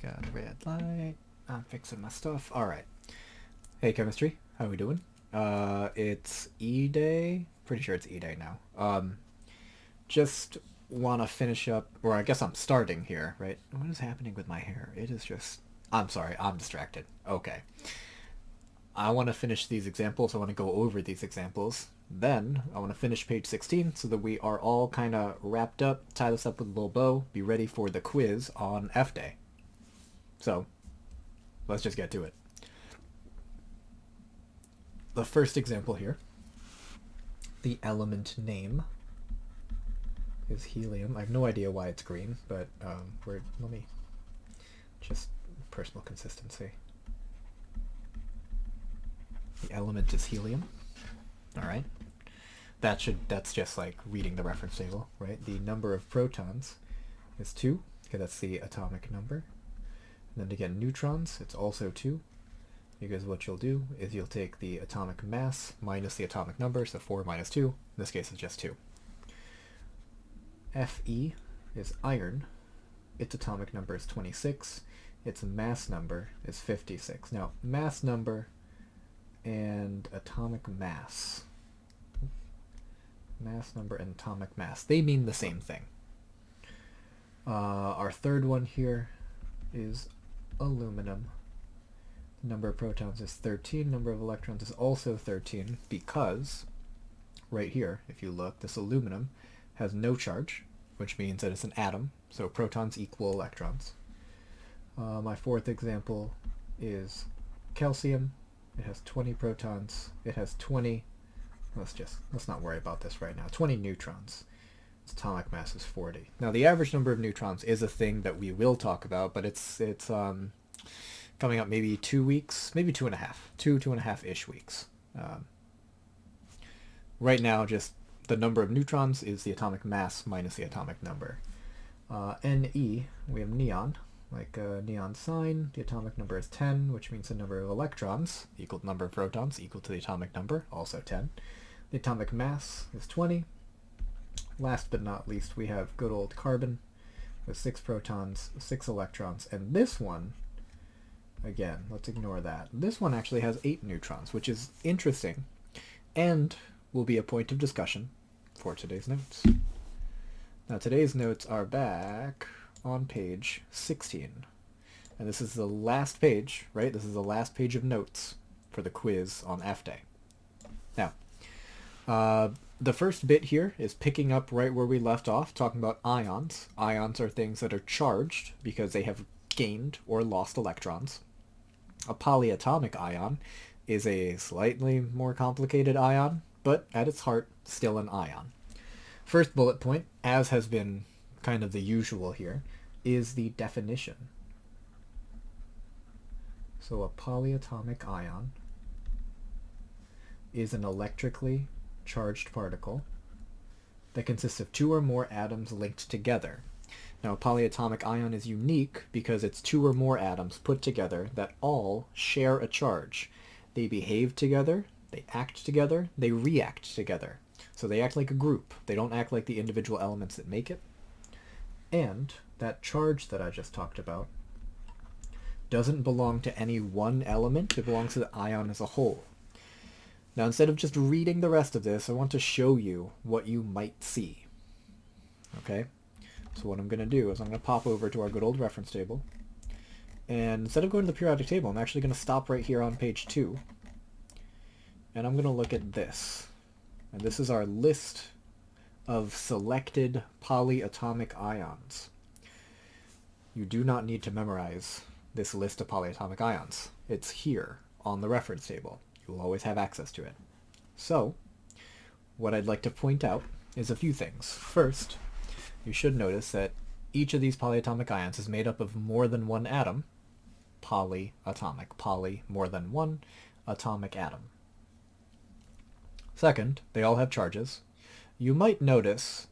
got a red light. I'm fixing my stuff. Alright. Hey, chemistry. How we doing? It's E-Day. Pretty sure it's E-Day now. Just want to finish up, or I guess I'm starting here, right? What is happening with my hair? It is just... I'm sorry, I'm distracted. Okay. I want to finish these examples. I want to go over these examples. Then, I want to finish page 16 so that we are all kind of wrapped up, tie this up with a little bow, be ready for the quiz on F-Day. So, let's just get to it. The first example here, the element name is helium. I have no idea why it's green, but let me just personal consistency. The element is helium. All right. That's just like reading the reference table, right? The number of protons is 2. Okay, that's the atomic number. And then to get neutrons, it's also 2. Because what you'll do is you'll take the atomic mass minus the atomic number, so 4 minus 2. In this case, it's just 2. Fe is iron. Its atomic number is 26. Its mass number is 56. Now, mass number and atomic mass. Mass number and atomic mass. They mean the same thing. Our third one here is aluminum. Number of protons is 13. Number of electrons is also 13 because right here, if you look, this aluminum has no charge, which means that it's an atom. So protons equal electrons. My fourth example is calcium. It has 20 protons. It has 20. Let's not worry about this right now. 20 neutrons. Its atomic mass is 40. Now the average number of neutrons is a thing that we will talk about, but it's coming up maybe 2 weeks, maybe 2.5, 2.5-ish weeks. Right now, just the number of neutrons is the atomic mass minus the atomic number. Ne, we have neon, like a neon sign. The atomic number is 10, which means the number of electrons equal to the number of protons equal to the atomic number, also 10. The atomic mass is 20. Last but not least, we have good old carbon with 6 protons, 6 electrons, and this one, again, let's ignore that. This one actually has 8 neutrons, which is interesting and will be a point of discussion for today's notes. Now today's notes are back on page 16. And this is the last page, right? This is the last page of notes for the quiz on F-Day. Now, the first bit here is picking up right where we left off, talking about ions. Ions are things that are charged because they have gained or lost electrons. A polyatomic ion is a slightly more complicated ion, but at its heart, still an ion. First bullet point, as has been kind of the usual here, is the definition. So a polyatomic ion is an electrically charged particle that consists of 2 or more atoms linked together. Now, a polyatomic ion is unique because it's 2 or more atoms put together that all share a charge. They behave together, they act together, they react together. So they act like a group. They don't act like the individual elements that make it. And that charge that I just talked about doesn't belong to any one element. It belongs to the ion as a whole. Now, instead of just reading the rest of this, I want to show you what you might see. Okay? So what I'm going to do is I'm going to pop over to our good old reference table. And instead of going to the periodic table, I'm actually going to stop right here on page 2. And I'm going to look at this. And this is our list of selected polyatomic ions. You do not need to memorize this list of polyatomic ions. It's here on the reference table. You will always have access to it. So, what I'd like to point out is a few things. First, you should notice that each of these polyatomic ions is made up of more than one atom. Polyatomic. Poly, more than one atomic atom. Second, they all have charges. You might notice...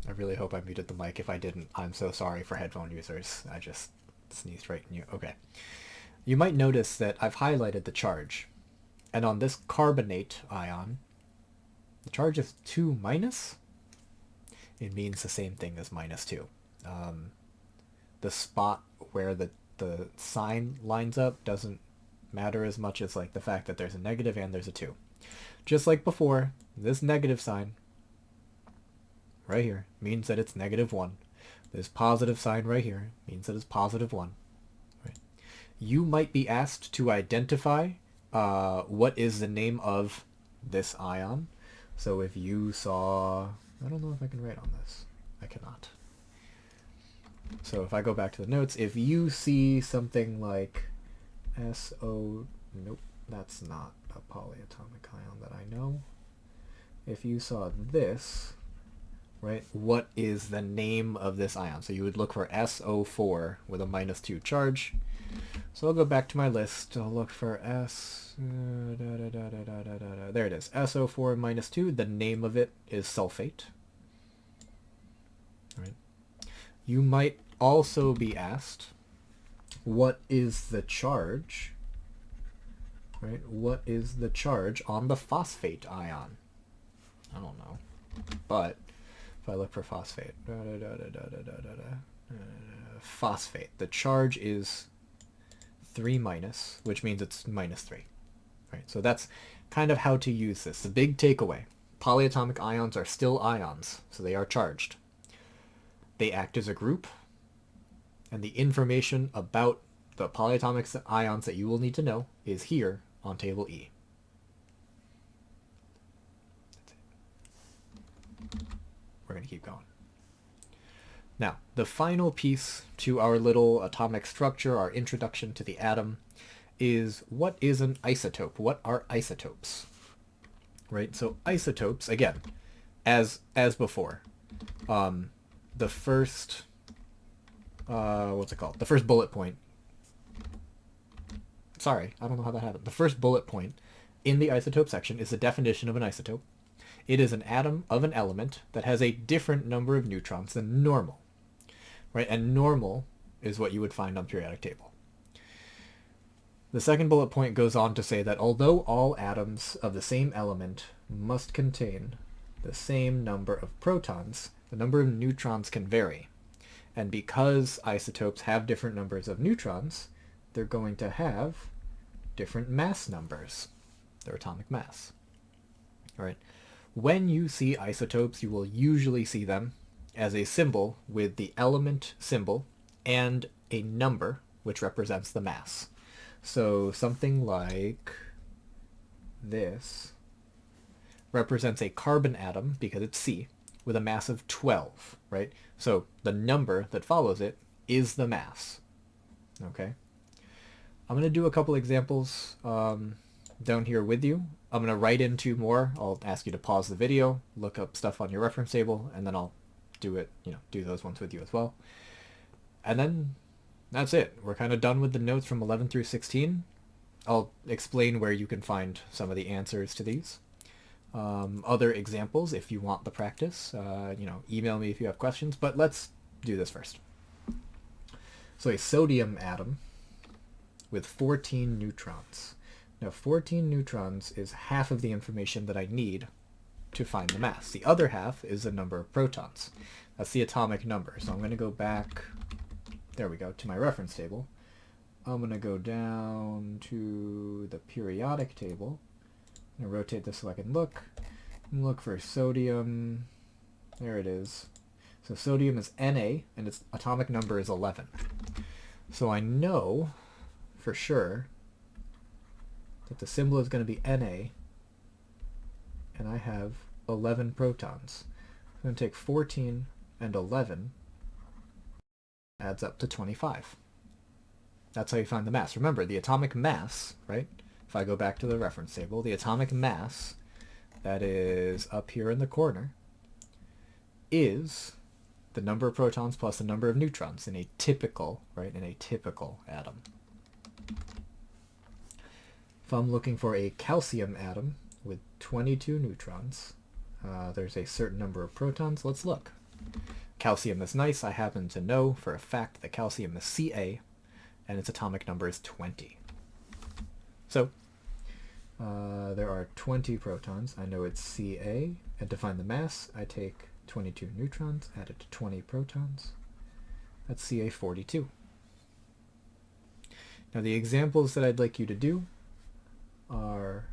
I really hope I muted the mic. If I didn't, I'm so sorry for headphone users. I just sneezed right in you. Okay. You might notice that I've highlighted the charge. And on this carbonate ion, the charge is 2 minus. it means the same thing as -2. The spot where the sign lines up doesn't matter as much as like the fact that there's a negative and there's a 2. Just like before, this negative sign right here means that it's -1. This positive sign right here means that it's +1. Right? You might be asked to identify what is the name of this ion. So if you saw, I don't know if I can write on this. I cannot. So if I go back to the notes, if you see something like SO, nope, that's not a polyatomic ion that I know. If you saw this, right, what is the name of this ion? So you would look for SO4 with a -2 charge. So I'll go back to my list. I'll look for there it is, SO4 -2. The name of it is sulfate. Right. You might also be asked, what is the charge? Right? What is the charge on the phosphate ion? I don't know. But if I look for phosphate, phosphate, the charge is 3-, which means it's -3. Right? So that's kind of how to use this. The big takeaway: polyatomic ions are still ions, so they are charged. They act as a group, and the information about the polyatomic ions that you will need to know is here on table E. We're going to keep going. Now, the final piece to our little atomic structure, our introduction to the atom, is what is an isotope? What are isotopes? Right? So isotopes, again, as before, the first, what's it called? The first bullet point. Sorry, I don't know how that happened. The first bullet point in the isotope section is the definition of an isotope. It is an atom of an element that has a different number of neutrons than normal. Right? And normal is what you would find on the periodic table. The second bullet point goes on to say that although all atoms of the same element must contain the same number of protons, the number of neutrons can vary. And because isotopes have different numbers of neutrons, they're going to have different mass numbers, their atomic mass. All right. When you see isotopes, you will usually see them as a symbol with the element symbol and a number which represents the mass. So something like this represents a carbon atom because it's C with a mass of 12, right? So the number that follows it is the mass. Okay. I'm going to do a couple examples down here with you. I'm going to write into more. I'll ask you to pause the video, look up stuff on your reference table, and then I'll do it, do those ones with you as well. And then that's it. We're kind of done with the notes from 11 through 16. I'll explain where you can find some of the answers to these. Other examples, if you want the practice, email me if you have questions, but let's do this first. So a sodium atom with 14 neutrons. Now 14 neutrons is half of the information that I need to find the mass. The other half is the number of protons. That's the atomic number. So I'm going to go back, there we go, to my reference table. I'm going to go down to the periodic table. I'm going to rotate this so I can look for sodium. There it is. So sodium is Na, and its atomic number is 11. So I know for sure that the symbol is going to be Na, and I have 11 protons. I'm going to take 14 and 11, adds up to 25. That's how you find the mass. Remember, the atomic mass, right? If I go back to the reference table, the atomic mass that is up here in the corner is the number of protons plus the number of neutrons in a typical, right, in a typical atom. If I'm looking for a calcium atom with 22 neutrons, there's a certain number of protons. Let's look. Calcium is nice. I happen to know for a fact that calcium is Ca, and its atomic number is 20. So there are 20 protons. I know it's Ca, and to find the mass, I take 22 neutrons added to 20 protons. That's Ca42. Now the examples that I'd like you to do are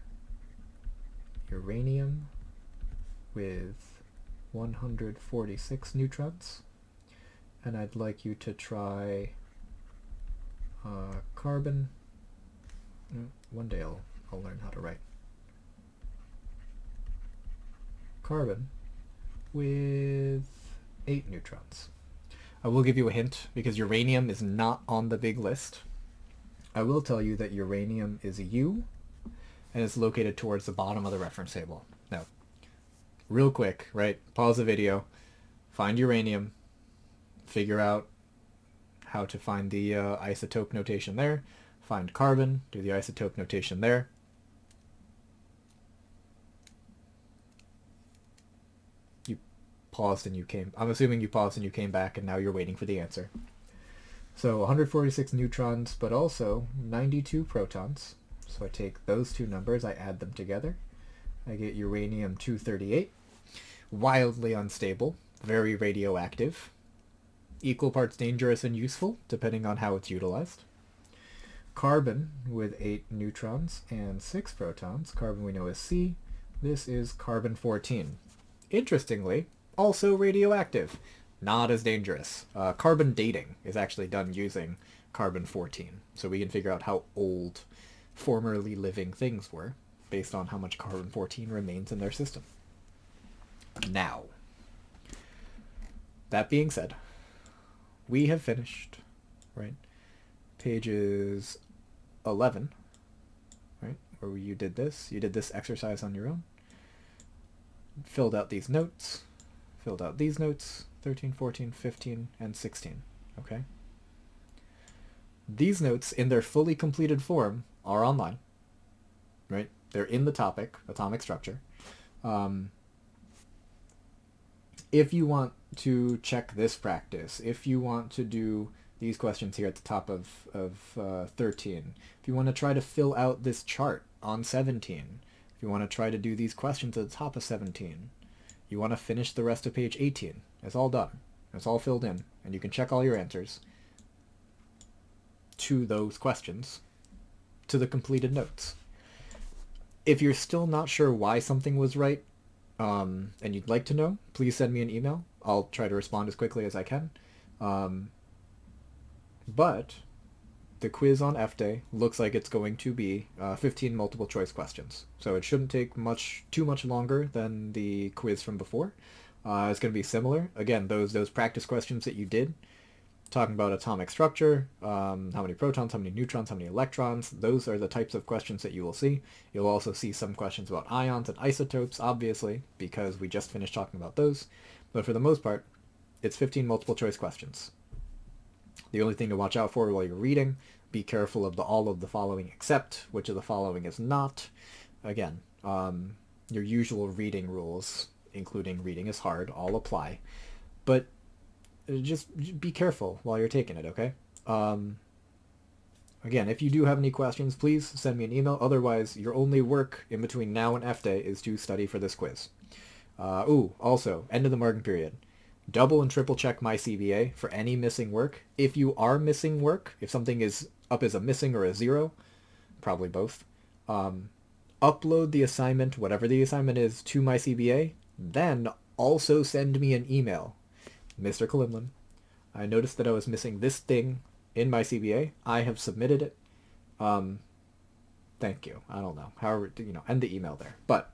uranium with 146 neutrons, and I'd like you to try carbon. One day I'll learn how to write. Carbon with 8 neutrons. I will give you a hint because uranium is not on the big list. I will tell you that uranium is a U and it's located towards the bottom of the reference table. Now, real quick, right? Pause the video, find uranium, figure out how to find the isotope notation there, find carbon, do the isotope notation there. You paused and you came, I'm assuming you paused and you came back and now you're waiting for the answer. So 146 neutrons, but also 92 protons. So I take those two numbers, I add them together. I get uranium-238, wildly unstable, very radioactive, equal parts dangerous and useful, depending on how it's utilized. Carbon with 8 neutrons and 6 protons. Carbon we know is C. This is carbon-14. Interestingly, also radioactive. Not as dangerous. Carbon dating is actually done using carbon-14, so we can figure out how old formerly living things were based on how much carbon-14 remains in their system. Now, that being said, we have finished, right? Pages 11, right, where you did this exercise on your own, filled out these notes, filled out these notes, 13, 14, 15, and 16, okay? These notes, in their fully completed form, are online, right? They're in the topic, atomic structure. If you want to check this practice, if you want to do these questions here at the top of 13, if you want to try to fill out this chart on 17, if you want to try to do these questions at the top of 17, you want to finish the rest of page 18. It's all done. It's all filled in, and you can check all your answers to those questions to the completed notes. If you're still not sure why something was right, and you'd like to know, please send me an email. I'll try to respond as quickly as I can. But the quiz on F-Day looks like it's going to be 15 multiple choice questions. So it shouldn't take too much longer than the quiz from before. It's going to be similar. Again, those practice questions that you did, talking about atomic structure, how many protons, how many neutrons, how many electrons, those are the types of questions that you will see. You'll also see some questions about ions and isotopes, obviously, because we just finished talking about those. But for the most part, it's 15 multiple choice questions. The only thing to watch out for while you're reading, be careful of all of the following except, which of the following is not. Again, your usual reading rules, including reading is hard, all apply. But just be careful while you're taking it, okay? Again, if you do have any questions, please send me an email. Otherwise, your only work in between now and F-Day is to study for this quiz. Also, end of the marking period. Double and triple check my CBA for any missing work. If you are missing work, if something is up as a missing or a 0, probably both, upload the assignment, whatever the assignment is, to my CBA. Then also send me an email. Mr. Kalimlin, I noticed that I was missing this thing in my CBA. I have submitted it. Thank you. I don't know. However, end the email there. But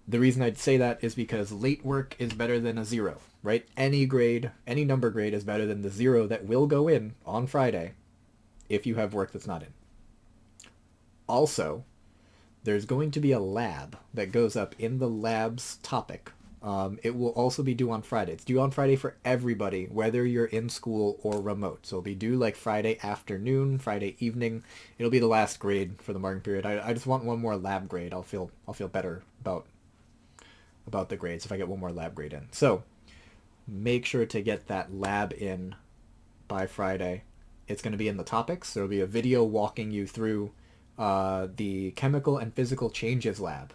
the reason I'd say that is because late work is better than a 0, right? Any grade, any number grade is better than the 0 that will go in on Friday if you have work that's not in. Also, there's going to be a lab that goes up in the lab's topic. It will also be due on Friday. It's due on Friday for everybody, whether you're in school or remote. So it'll be due like Friday afternoon, Friday evening. It'll be the last grade for the marking period. I just want one more lab grade. I'll feel better about the grades if I get one more lab grade in. So make sure to get that lab in by Friday. It's going to be in the topics. There will be a video walking you through the chemical and physical changes lab.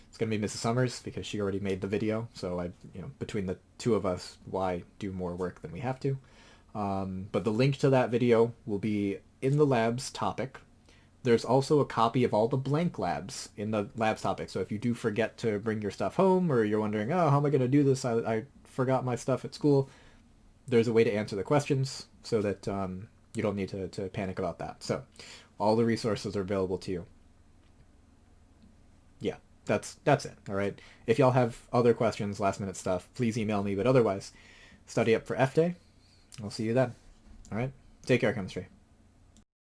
It's going to be Mrs. Summers because she already made the video. So between the two of us, why do more work than we have to? But the link to that video will be in the labs topic. There's also a copy of all the blank labs in the labs topic. So if you do forget to bring your stuff home, or you're wondering, oh, how am I going to do this? I forgot my stuff at school. There's a way to answer the questions so that you don't need to panic about that. So all the resources are available to you. Yeah, that's it. All right. If y'all have other questions, last minute stuff, please email me. But otherwise, study up for F Day. I'll see you then. All right. Take care, chemistry.